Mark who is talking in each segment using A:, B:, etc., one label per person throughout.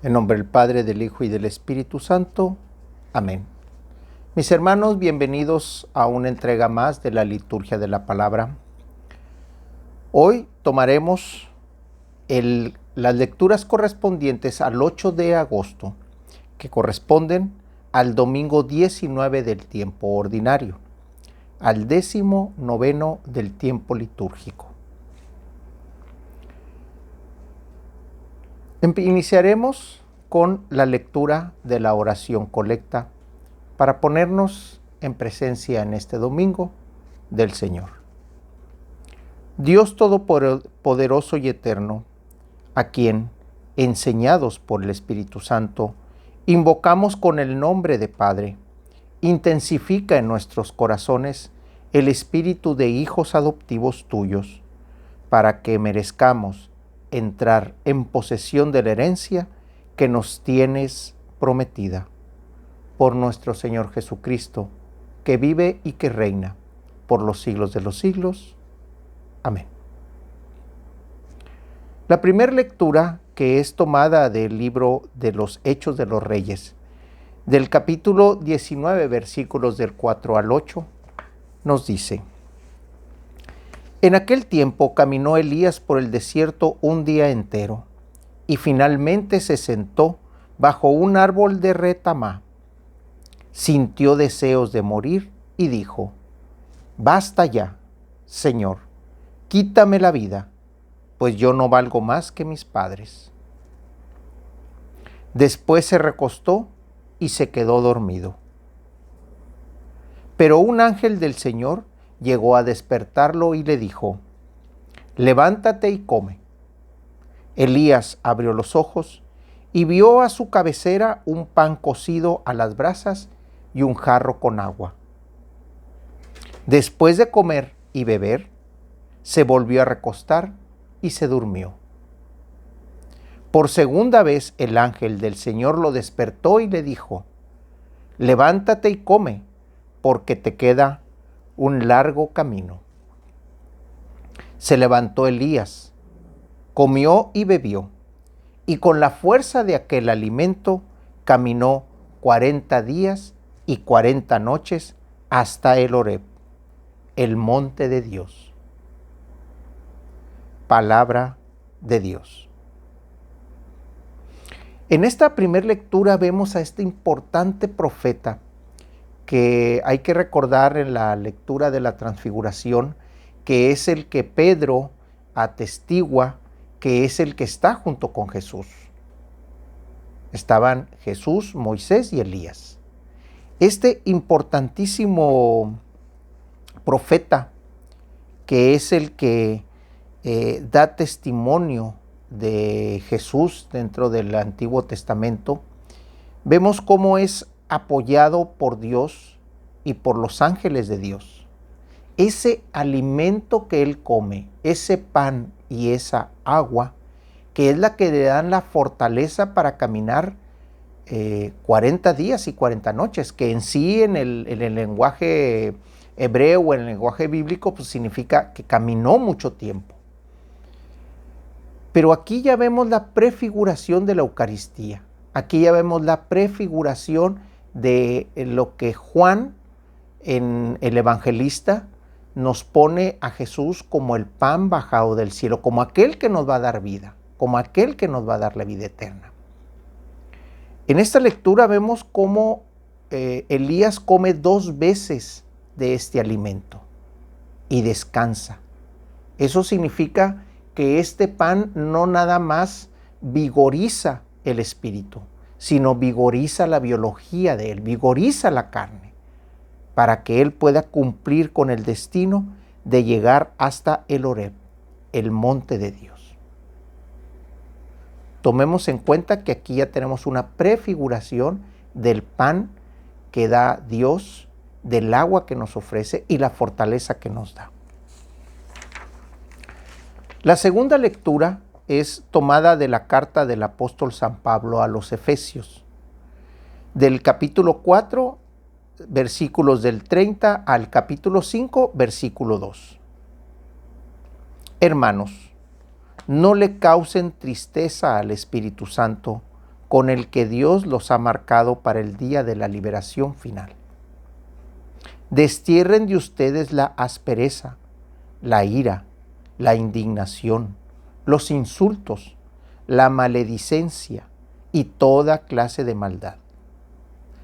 A: En nombre del Padre, del Hijo y del Espíritu Santo. Amén. Mis hermanos, bienvenidos a una entrega más de la liturgia de la palabra. Hoy tomaremos las lecturas correspondientes al 8 de agosto, que corresponden al domingo 19 del tiempo ordinario, al 19º del tiempo litúrgico. Iniciaremos con la lectura de la oración colecta para ponernos en presencia en este domingo del Señor. Dios Todopoderoso y Eterno, a quien, enseñados por el Espíritu Santo, invocamos con el nombre de Padre, intensifica en nuestros corazones el espíritu de hijos adoptivos tuyos, para que merezcamos entrar en posesión de la herencia que nos tienes prometida. Por nuestro Señor Jesucristo, que vive y que reina por los siglos de los siglos. Amén. La primera lectura, que es tomada del libro de los Hechos de los Reyes, del capítulo 19, versículos del 4 al 8, nos dice: En aquel tiempo caminó Elías por el desierto un día entero, y finalmente se sentó bajo un árbol de retamá. Sintió deseos de morir y dijo: Basta ya, Señor, quítame la vida, pues yo no valgo más que mis padres. Después se recostó y se quedó dormido. Pero un ángel del Señor llegó a despertarlo y le dijo: Levántate y come. Elías abrió los ojos y vio a su cabecera un pan cocido a las brasas y un jarro con agua. Después de comer y beber, se volvió a recostar y se durmió. Por segunda vez el ángel del Señor lo despertó y le dijo: Levántate y come, porque te queda un largo camino. Se levantó Elías, comió y bebió, y con la fuerza de aquel alimento caminó 40 días y 40 noches hasta el Horeb, el monte de Dios. Palabra de Dios. En esta primera lectura vemos a este importante profeta que hay que recordar en la lectura de la Transfiguración, que es el que Pedro atestigua que es el que está junto con Jesús. Estaban Jesús, Moisés y Elías. Este importantísimo profeta, que es el que da testimonio de Jesús dentro del Antiguo Testamento, vemos cómo es apoyado por Dios y por los ángeles de Dios. Ese alimento que él come, ese pan y esa agua, que es la que le dan la fortaleza para caminar 40 días y 40 noches, que en sí en el lenguaje hebreo o en el lenguaje bíblico pues significa que caminó mucho tiempo. Pero aquí ya vemos la prefiguración de la Eucaristía. Aquí ya vemos la prefiguración de lo que Juan, en el evangelista, nos pone a Jesús como el pan bajado del cielo, como aquel que nos va a dar vida, como aquel que nos va a dar la vida eterna. En esta lectura vemos cómo Elías come 2 veces de este alimento y descansa. Eso significa que este pan no nada más vigoriza el espíritu, sino vigoriza la biología de él, vigoriza la carne, para que él pueda cumplir con el destino de llegar hasta el Horeb, el monte de Dios. Tomemos en cuenta que aquí ya tenemos una prefiguración del pan que da Dios, del agua que nos ofrece y la fortaleza que nos da. La segunda lectura es tomada de la carta del apóstol San Pablo a los Efesios, del capítulo 4, versículos del 30 al capítulo 5, versículo 2. Hermanos, no le causen tristeza al Espíritu Santo, con el que Dios los ha marcado para el día de la liberación final. Destierren de ustedes la aspereza, la ira, la indignación, los insultos, la maledicencia y toda clase de maldad.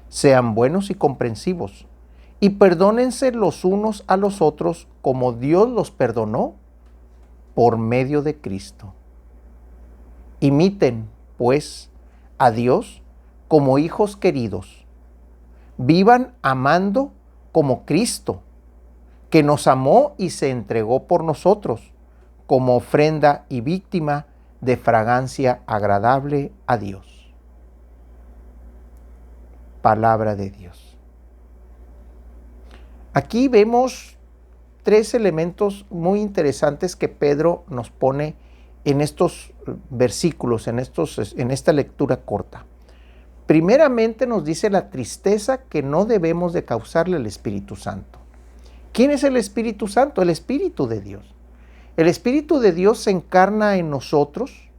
A: Sean buenos y comprensivos, y perdónense los unos a los otros como Dios los perdonó por medio de Cristo. Imiten, pues, a Dios como hijos queridos. Vivan amando como Cristo, que nos amó y se entregó por nosotros como ofrenda y víctima de fragancia agradable a Dios. Palabra de Dios. Aquí vemos tres elementos muy interesantes que Pedro nos pone en estos versículos, en esta lectura corta. Primeramente nos dice la tristeza que no debemos de causarle al Espíritu Santo. ¿Quién es el Espíritu Santo? El Espíritu de Dios. El Espíritu de Dios se encarna en nosotros,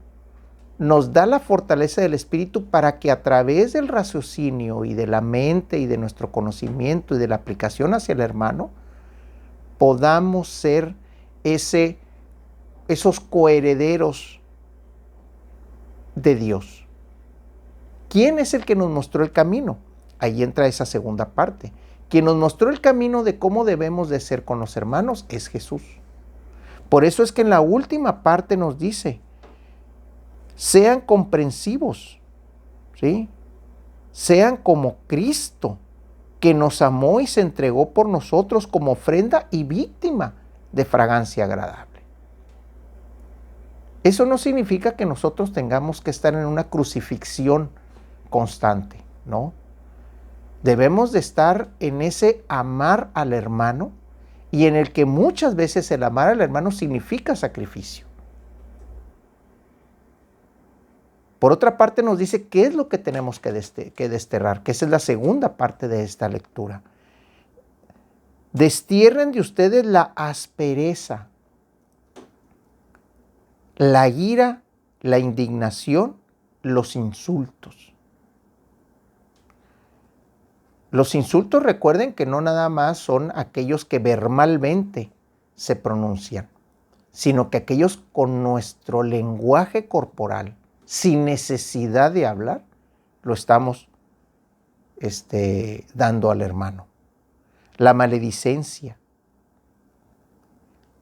A: nos da la fortaleza del Espíritu para que a través del raciocinio y de la mente y de nuestro conocimiento y de la aplicación hacia el hermano, podamos ser esos coherederos de Dios. ¿Quién es el que nos mostró el camino? Ahí entra esa segunda parte. Quien nos mostró el camino de cómo debemos de ser con los hermanos es Jesús. Por eso es que en la última parte nos dice, sean comprensivos, ¿sí? Sean como Cristo, que nos amó y se entregó por nosotros como ofrenda y víctima de fragancia agradable. Eso no significa que nosotros tengamos que estar en una crucifixión constante, ¿no? Debemos de estar en ese amar al hermano y en el que muchas veces el amar al hermano significa sacrificio. Por otra parte nos dice qué es lo que tenemos que desterrar, que esa es la segunda parte de esta lectura. Destierren de ustedes la aspereza, la ira, la indignación, los insultos. Los insultos, recuerden que no nada más son aquellos que verbalmente se pronuncian, sino que aquellos con nuestro lenguaje corporal, sin necesidad de hablar, lo estamos dando al hermano. La maledicencia,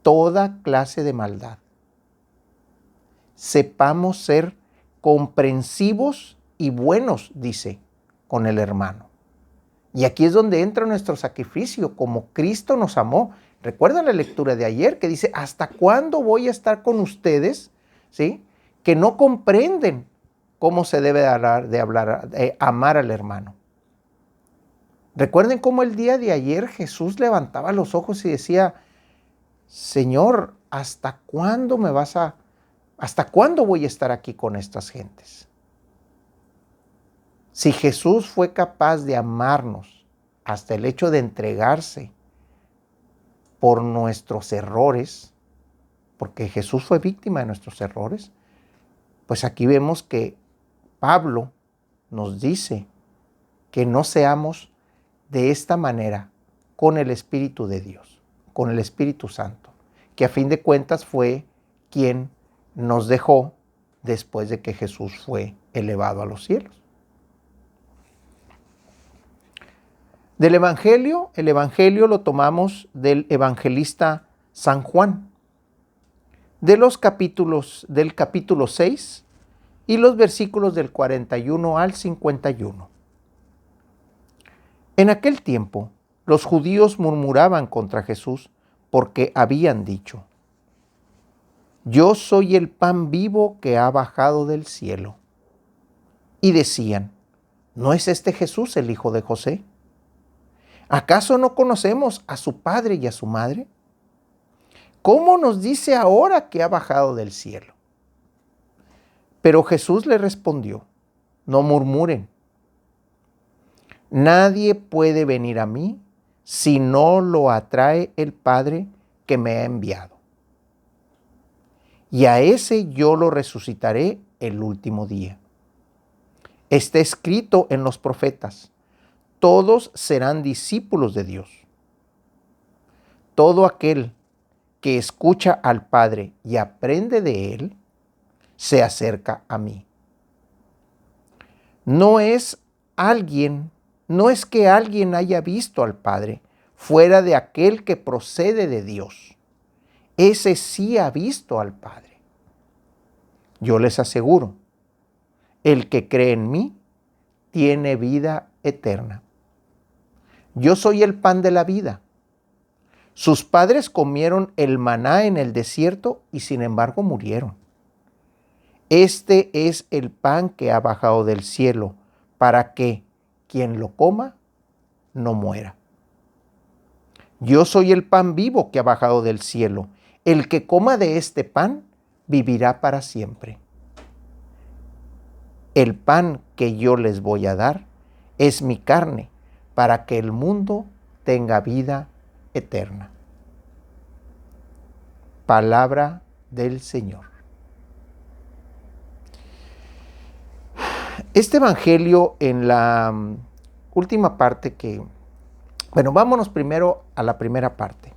A: toda clase de maldad. Sepamos ser comprensivos y buenos, dice, con el hermano. Y aquí es donde entra nuestro sacrificio, como Cristo nos amó. Recuerdan la lectura de ayer que dice, ¿hasta cuándo voy a estar con ustedes? ¿Sí? Que no comprenden cómo se debe amar al hermano. Recuerden cómo el día de ayer Jesús levantaba los ojos y decía, Señor, ¿hasta cuándo hasta cuándo voy a estar aquí con estas gentes? Si Jesús fue capaz de amarnos hasta el hecho de entregarse por nuestros errores, porque Jesús fue víctima de nuestros errores, pues aquí vemos que Pablo nos dice que no seamos de esta manera con el Espíritu de Dios, con el Espíritu Santo, que a fin de cuentas fue quien nos dejó después de que Jesús fue elevado a los cielos. El Evangelio lo tomamos del evangelista San Juan, del capítulo 6 y los versículos del 41 al 51. En aquel tiempo, los judíos murmuraban contra Jesús porque habían dicho, yo soy el pan vivo que ha bajado del cielo. Y decían, ¿no es este Jesús el hijo de José? ¿Acaso no conocemos a su padre y a su madre? ¿Cómo nos dice ahora que ha bajado del cielo? Pero Jesús le respondió, no murmuren. Nadie puede venir a mí si no lo atrae el Padre que me ha enviado. Y a ese yo lo resucitaré el último día. Está escrito en los profetas: todos serán discípulos de Dios. Todo aquel que escucha al Padre y aprende de Él, se acerca a mí. No es que alguien haya visto al Padre fuera de aquel que procede de Dios. Ese sí ha visto al Padre. Yo les aseguro, el que cree en mí tiene vida eterna. Yo soy el pan de la vida. Sus padres comieron el maná en el desierto y sin embargo murieron. Este es el pan que ha bajado del cielo, para que quien lo coma no muera. Yo soy el pan vivo que ha bajado del cielo. El que coma de este pan vivirá para siempre. El pan que yo les voy a dar es mi carne, para que el mundo tenga vida eterna. Palabra del Señor. Este evangelio en la última parte vámonos primero a la primera parte.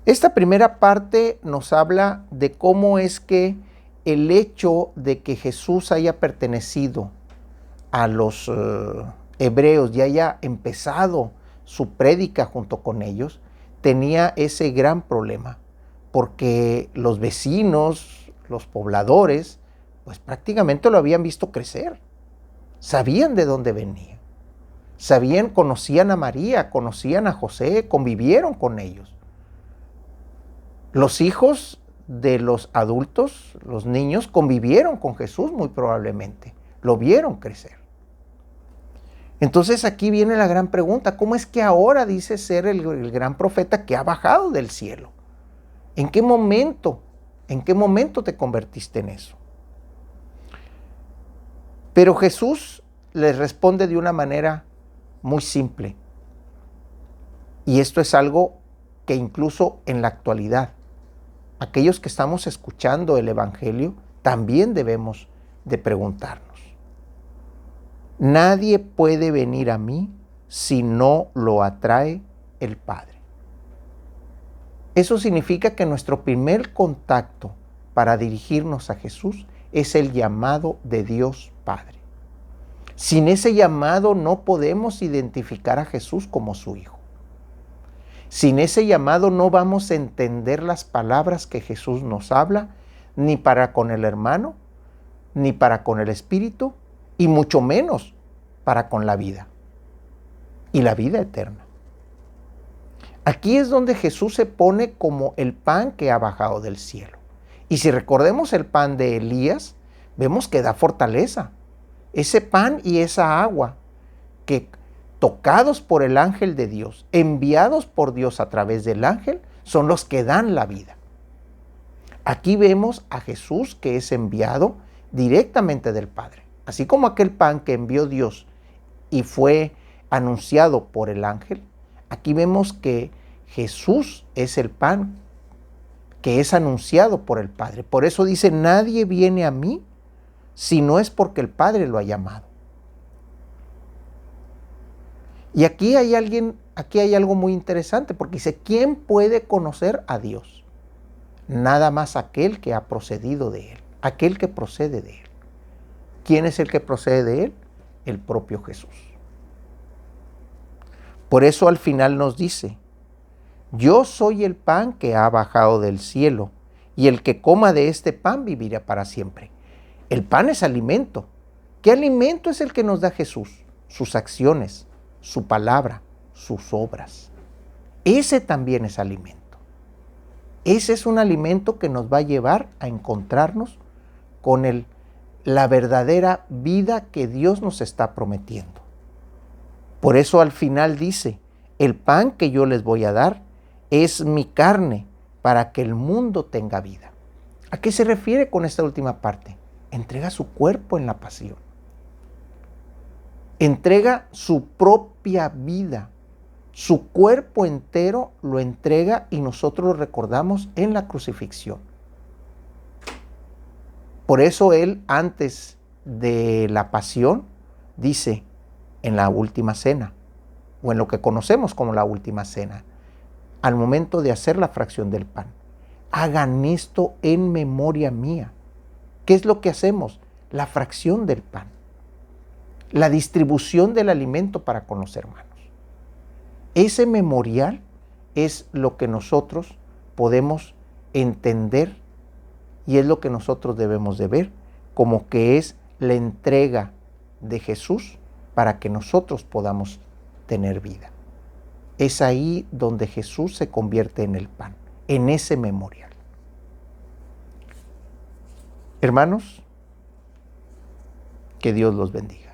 A: Esta primera parte nos habla de cómo es que el hecho de que Jesús haya pertenecido a los hebreos y haya empezado su prédica junto con ellos, tenía ese gran problema, porque los vecinos, los pobladores, pues prácticamente lo habían visto crecer. Sabían de dónde venía. Conocían a María, conocían a José, convivieron con ellos. Los hijos de los adultos, los niños, convivieron con Jesús muy probablemente. Lo vieron crecer. Entonces aquí viene la gran pregunta: ¿cómo es que ahora dice ser el gran profeta que ha bajado del cielo? ¿En qué momento te convertiste en eso? Pero Jesús les responde de una manera muy simple. Y esto es algo que incluso en la actualidad, aquellos que estamos escuchando el Evangelio, también debemos de preguntarnos. Nadie puede venir a mí si no lo atrae el Padre. Eso significa que nuestro primer contacto para dirigirnos a Jesús es el llamado de Dios Padre. Sin ese llamado no podemos identificar a Jesús como su Hijo. Sin ese llamado no vamos a entender las palabras que Jesús nos habla, ni para con el hermano, ni para con el Espíritu, y mucho menos para con la vida y la vida eterna. Aquí es donde Jesús se pone como el pan que ha bajado del cielo. Y si recordemos el pan de Elías, vemos que da fortaleza. Ese pan y esa agua que, tocados por el ángel de Dios, enviados por Dios a través del ángel, son los que dan la vida. Aquí vemos a Jesús que es enviado directamente del Padre. Así como aquel pan que envió Dios y fue anunciado por el ángel, aquí vemos que Jesús es el pan que es anunciado por el Padre. Por eso dice: nadie viene a mí si no es porque el Padre lo ha llamado. Y aquí hay algo muy interesante, porque dice: ¿quién puede conocer a Dios? Nada más aquel que ha procedido de Él, aquel que procede de Él. ¿Quién es el que procede de Él? El propio Jesús. Por eso al final nos dice: yo soy el pan que ha bajado del cielo, y el que coma de este pan vivirá para siempre. El pan es alimento. ¿Qué alimento es el que nos da Jesús? Sus acciones, su palabra, sus obras. Ese también es alimento. Ese es un alimento que nos va a llevar a encontrarnos con la verdadera vida que Dios nos está prometiendo. Por eso al final dice: el pan que yo les voy a dar es mi carne, para que el mundo tenga vida. ¿A qué se refiere con esta última parte? Entrega su cuerpo en la pasión. Entrega su propia vida. Su cuerpo entero lo entrega, y nosotros lo recordamos en la crucifixión. Por eso Él, antes de la pasión, dice en la última cena, o en lo que conocemos como la última cena, al momento de hacer la fracción del pan: hagan esto en memoria mía. ¿Qué es lo que hacemos? La fracción del pan, la distribución del alimento para con los hermanos. Ese memorial es lo que nosotros podemos entender y es lo que nosotros debemos de ver como que es la entrega de Jesús para que nosotros podamos tener vida. Es ahí donde Jesús se convierte en el pan, en ese memorial. Hermanos, que Dios los bendiga.